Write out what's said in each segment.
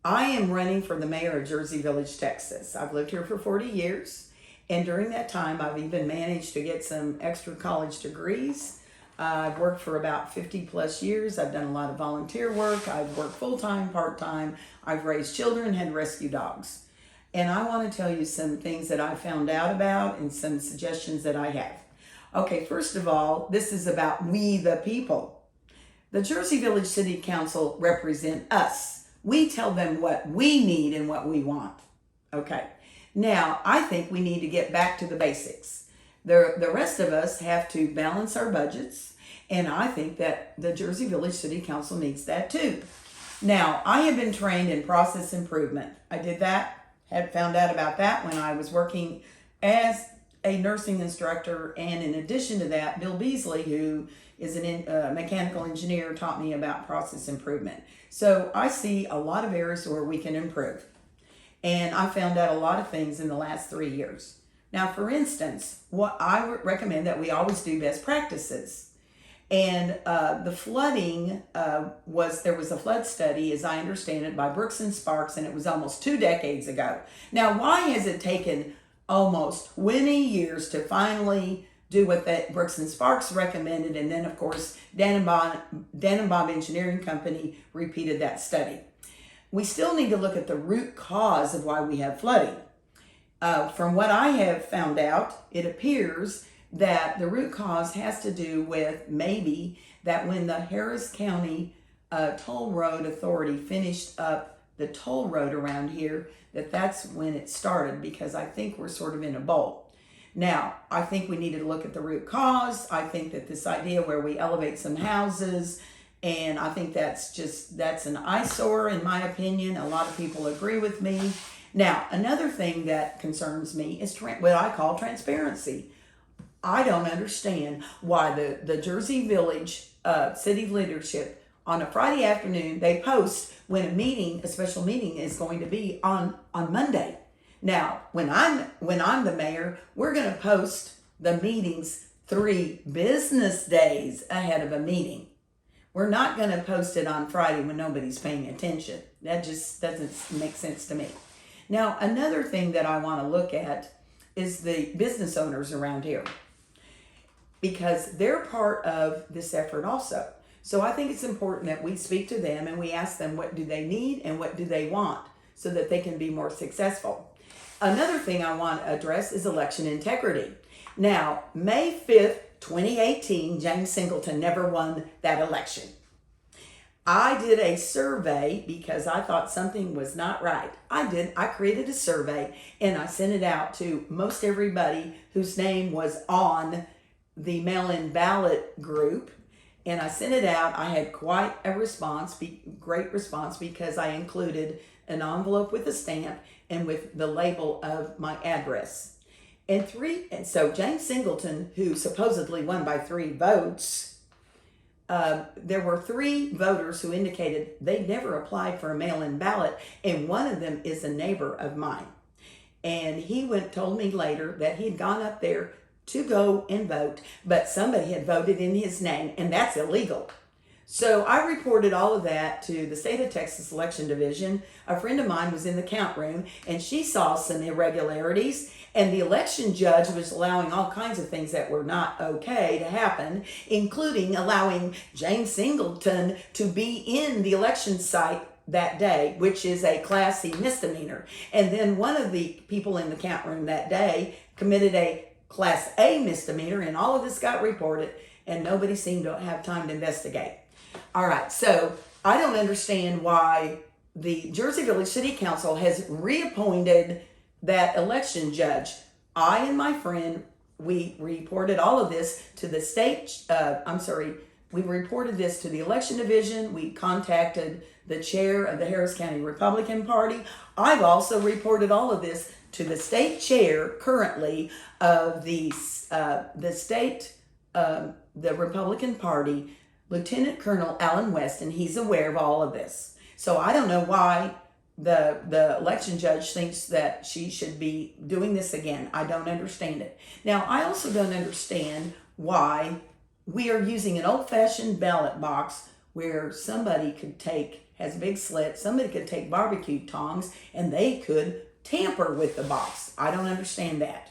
I am running for the mayor of Jersey Village, Texas. I've lived here for 40 years, and during that time, I've even managed to get some extra college degrees. I've worked for about 50 plus years. I've done a lot of volunteer work. I've worked full time, part time. I've raised children, had rescue dogs. And I want to tell you some things that I found out about and some suggestions that I have. Okay, first of all, this is about we the people. The Jersey Village City Council represent us. We tell them what we need and what we want. Okay. Now, I think we need to get back to the basics. The rest of us have to balance our budgets, and I think that the Jersey Village City Council needs that too. Now, I have been trained in process improvement. I did that, had found out about that when I was working as a nursing instructor, and in addition to that, Bill Beasley, who is a mechanical engineer, taught me about process improvement. So I see a lot of areas where we can improve. And I found out a lot of things in the last 3 years. Now, for instance, what I would recommend that we always do best practices. And the flooding there was a flood study, as I understand it, by Brooks and Sparks, and it was almost 2 decades ago. Now, why has it taken almost 20 years to finally do what that Brooks and Sparks recommended? And then, of course, Dan and Bob Engineering Company repeated that study. We still need to look at the root cause of why we have flooding. From what I have found out, it appears that the root cause has to do with maybe that when the Harris County Toll Road Authority finished up the toll road around here, that's when it started, because I think we're sort of in a bowl. Now, I think we need to look at the root cause. I think that this idea where we elevate some houses, and I think that's an eyesore in my opinion. A lot of people agree with me. Now, another thing that concerns me is what I call transparency. I don't understand why the Jersey Village city leadership on a Friday afternoon, they post when a special meeting is going to be on Monday. Now, when I'm the mayor, we're going to post the meetings 3 business days ahead of a meeting. We're not going to post it on Friday when nobody's paying attention. That just doesn't make sense to me. Now, another thing that I want to look at is the business owners around here, because they're part of this effort also. So I think it's important that we speak to them and we ask them what do they need and what do they want so that they can be more successful. Another thing I want to address is election integrity. Now, May 5th, 2018, James Singleton never won that election. I did a survey because I thought something was not right. I created a survey and I sent it out to most everybody whose name was on the mail-in ballot group. And I sent it out. I had quite a great response, because I included an envelope with a stamp and with the label of my address. And so James Singleton, who supposedly won by 3 votes, there were 3 voters who indicated they never applied for a mail-in ballot, and one of them is a neighbor of mine. And he told me later that he'd gone up there to go and vote, but somebody had voted in his name, and that's illegal. So I reported all of that to the State of Texas Election Division. A friend of mine was in the count room, and she saw some irregularities, and the election judge was allowing all kinds of things that were not okay to happen, including allowing James Singleton to be in the election site that day, which is a Class C misdemeanor. And then one of the people in the count room that day committed a Class A misdemeanor, and all of this got reported, and nobody seemed to have time to investigate. All right, so I don't understand why the Jersey Village City Council has reappointed that election judge. I and my friend, we reported all of this to the we reported this to the election division. We contacted the chair of the Harris County Republican Party. I've also reported all of this to the state chair currently of the Republican Party, Lieutenant Colonel Alan West, and he's aware of all of this. So I don't know why the election judge thinks that she should be doing this again. I don't understand it. Now, I also don't understand why we are using an old-fashioned ballot box where somebody could has a big slit, somebody could take barbecue tongs and they could tamper with the box. I don't understand that.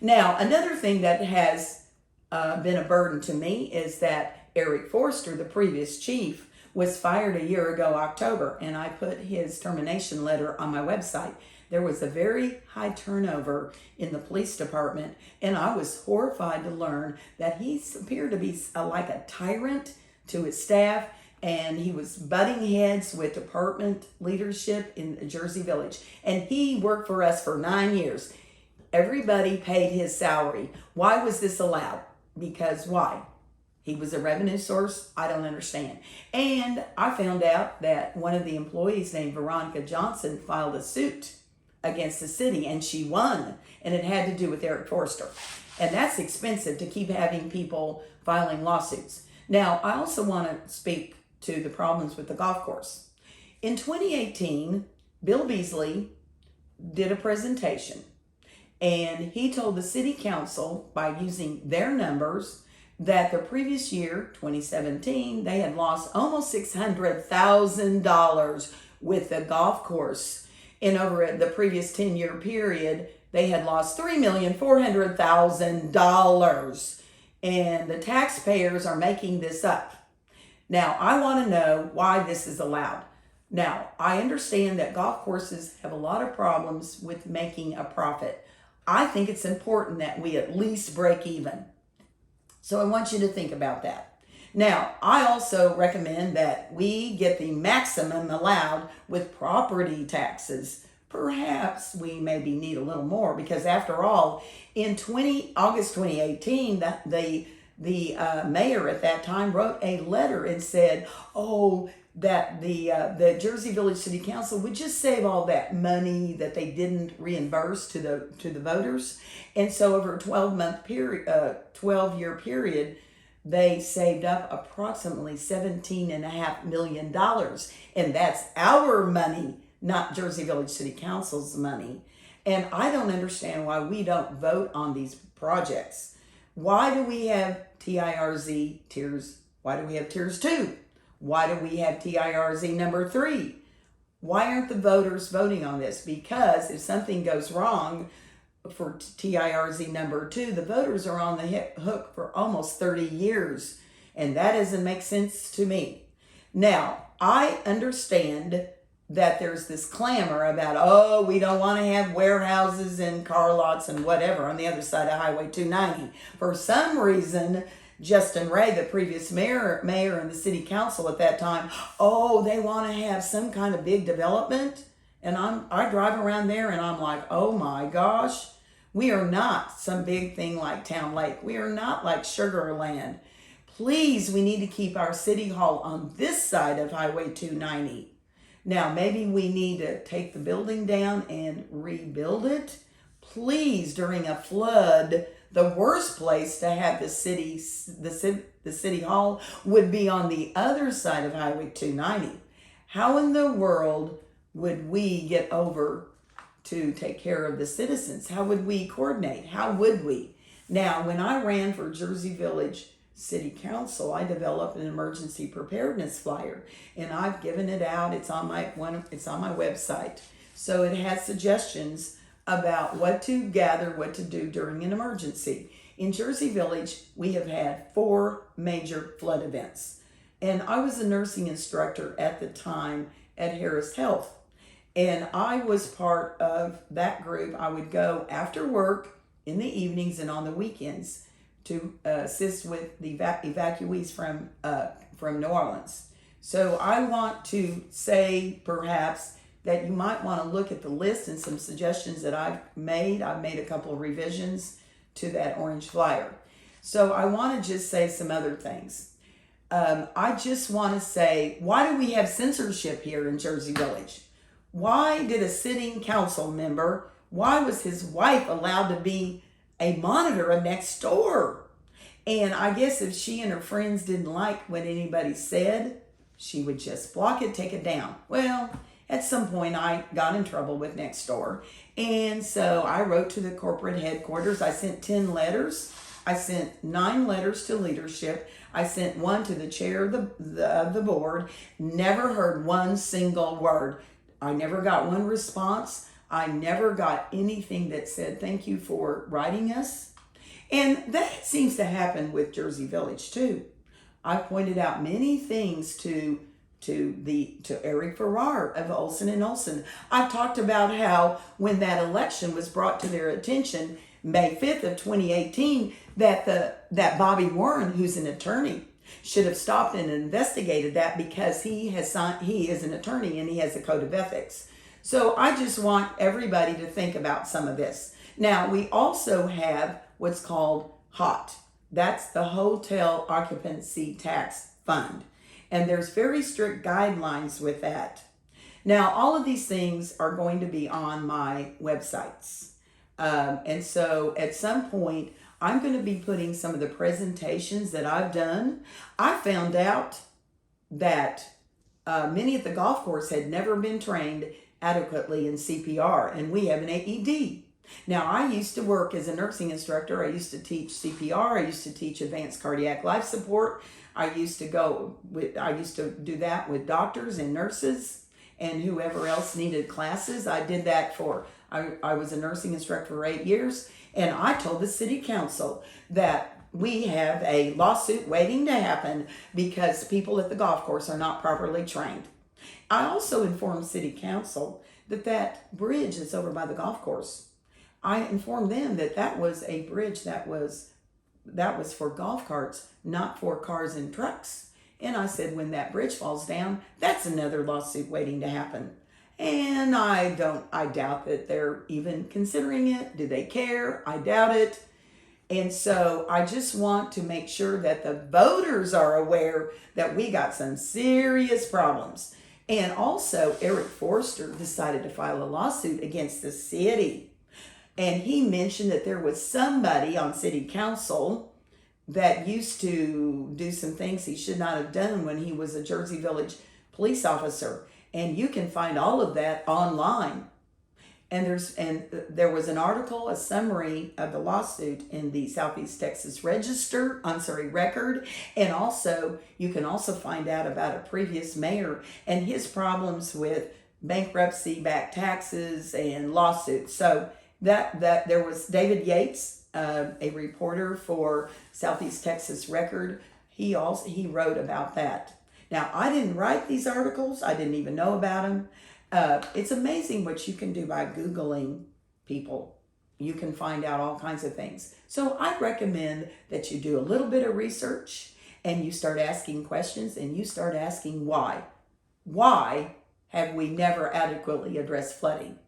Now, another thing that has been a burden to me is that Eric Forster, the previous chief, was fired a year ago, October, and I put his termination letter on my website. There was a very high turnover in the police department, and I was horrified to learn that he appeared to be like a tyrant to his staff, and he was butting heads with department leadership in Jersey Village. And he worked for us for 9 years. Everybody paid his salary. Why was this allowed? Because why? He was a revenue source? I don't understand. And I found out that one of the employees named Veronica Johnson filed a suit against the city, and she won, and it had to do with Eric Forster. And that's expensive to keep having people filing lawsuits. Now, I also want to speak to the problems with the golf course. In 2018, Bill Beasley did a presentation, and he told the city council, by using their numbers, that the previous year, 2017, they had lost almost $600,000 with the golf course. And over the previous 10-year period, they had lost $3,400,000. And the taxpayers are making this up. Now, I want to know why this is allowed. Now, I understand that golf courses have a lot of problems with making a profit. I think it's important that we at least break even. So I want you to think about that. Now, I also recommend that we get the maximum allowed with property taxes. Perhaps we maybe need a little more, because after all, in August 2018, the mayor at that time wrote a letter and said, that the Jersey Village City Council would just save all that money that they didn't reimburse to the voters. And so over a 12-year period, they saved up approximately $17.5 million. And that's our money, not Jersey Village City Council's money. And I don't understand why we don't vote on these projects. Why do we have TIRZ tiers? Why do we have tiers 2? Why do we have TIRZ number 3? Why aren't the voters voting on this? Because if something goes wrong for TIRZ number 2, the voters are on the hook for almost 30 years. And that doesn't make sense to me. Now, I understand that there's this clamor about, we don't want to have warehouses and car lots and whatever on the other side of Highway 290. For some reason, Justin Ray, the previous mayor and the city council at that time, they want to have some kind of big development. And I drive around there and I'm like, oh my gosh, we are not some big thing like Town Lake. We are not like Sugar Land. Please, we need to keep our city hall on this side of Highway 290. Now, maybe we need to take the building down and rebuild it. Please, during a flood, the worst place to have the city hall would be on the other side of Highway 290. How in the world would we get over to take care of the citizens? How would we coordinate? How would we? Now, when I ran for Jersey Village City Council, I developed an emergency preparedness flyer, and I've given it out. It's on my website. So it has suggestions about what to gather, what to do during an emergency. In Jersey Village, we have had 4 major flood events. And I was a nursing instructor at the time at Harris Health. And I was part of that group. I would go after work in the evenings and on the weekends to assist with the evacuees from New Orleans. So I want to say perhaps that you might want to look at the list and some suggestions that I've made. I've made a couple of revisions to that orange flyer. So I want to just say some other things. I just want to say, why do we have censorship here in Jersey Village? Why did a sitting council member, why was his wife allowed to be a monitor next door? And I guess if she and her friends didn't like what anybody said, she would just block it, take it down. Well, at some point I got in trouble with Nextdoor. And so I wrote to the corporate headquarters. I sent 10 letters. I sent 9 letters to leadership. I sent one to the chair of the board. Never heard one single word. I never got one response. I never got anything that said thank you for writing us. And that seems to happen with Jersey Village too. I pointed out many things to Eric Farrar of Olson and Olson. I've talked about how when that election was brought to their attention, May 5th of 2018, that Bobby Warren, who's an attorney, should have stopped and investigated that, because he is an attorney and he has a code of ethics. So I just want everybody to think about some of this. Now, we also have what's called HOT. That's the Hotel Occupancy Tax Fund. And there's very strict guidelines with that. Now, all of these things are going to be on my websites. And so at some point, I'm going to be putting some of the presentations that I've done. I found out that many at the golf course had never been trained adequately in CPR, and we have an AED. Now, I used to work as a nursing instructor. I used to teach CPR. I used to teach advanced cardiac life support. I used to do that with doctors and nurses and whoever else needed classes. I did that I was a nursing instructor for 8 years, and I told the city council that we have a lawsuit waiting to happen because people at the golf course are not properly trained. I also informed city council that bridge that's over by the golf course, I informed them that was a bridge that was for golf carts, not for cars and trucks. And I said, when that bridge falls down, that's another lawsuit waiting to happen. And I doubt that they're even considering it. Do they care? I doubt it. And so I just want to make sure that the voters are aware that we got some serious problems. And also, Eric Forster decided to file a lawsuit against the city. And he mentioned that there was somebody on city council that used to do some things he should not have done when he was a Jersey Village police officer. And you can find all of that online. And there was an article, a summary of the lawsuit in the Southeast Texas Record. And also, you can also find out about a previous mayor and his problems with bankruptcy, back taxes, and lawsuits. So that there was David Yates, a reporter for Southeast Texas Record. He wrote about that. Now, I didn't write these articles. I didn't even know about them. It's amazing what you can do by Googling people. You can find out all kinds of things. So I recommend that you do a little bit of research and you start asking questions and you start asking why. Why have we never adequately addressed flooding?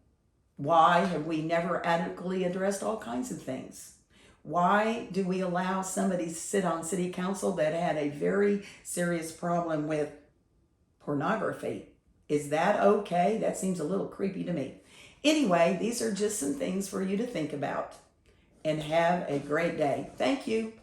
Why have we never adequately addressed all kinds of things? Why do we allow somebody to sit on city council that had a very serious problem with pornography? Is that okay? That seems a little creepy to me. Anyway, these are just some things for you to think about. And have a great day. Thank you.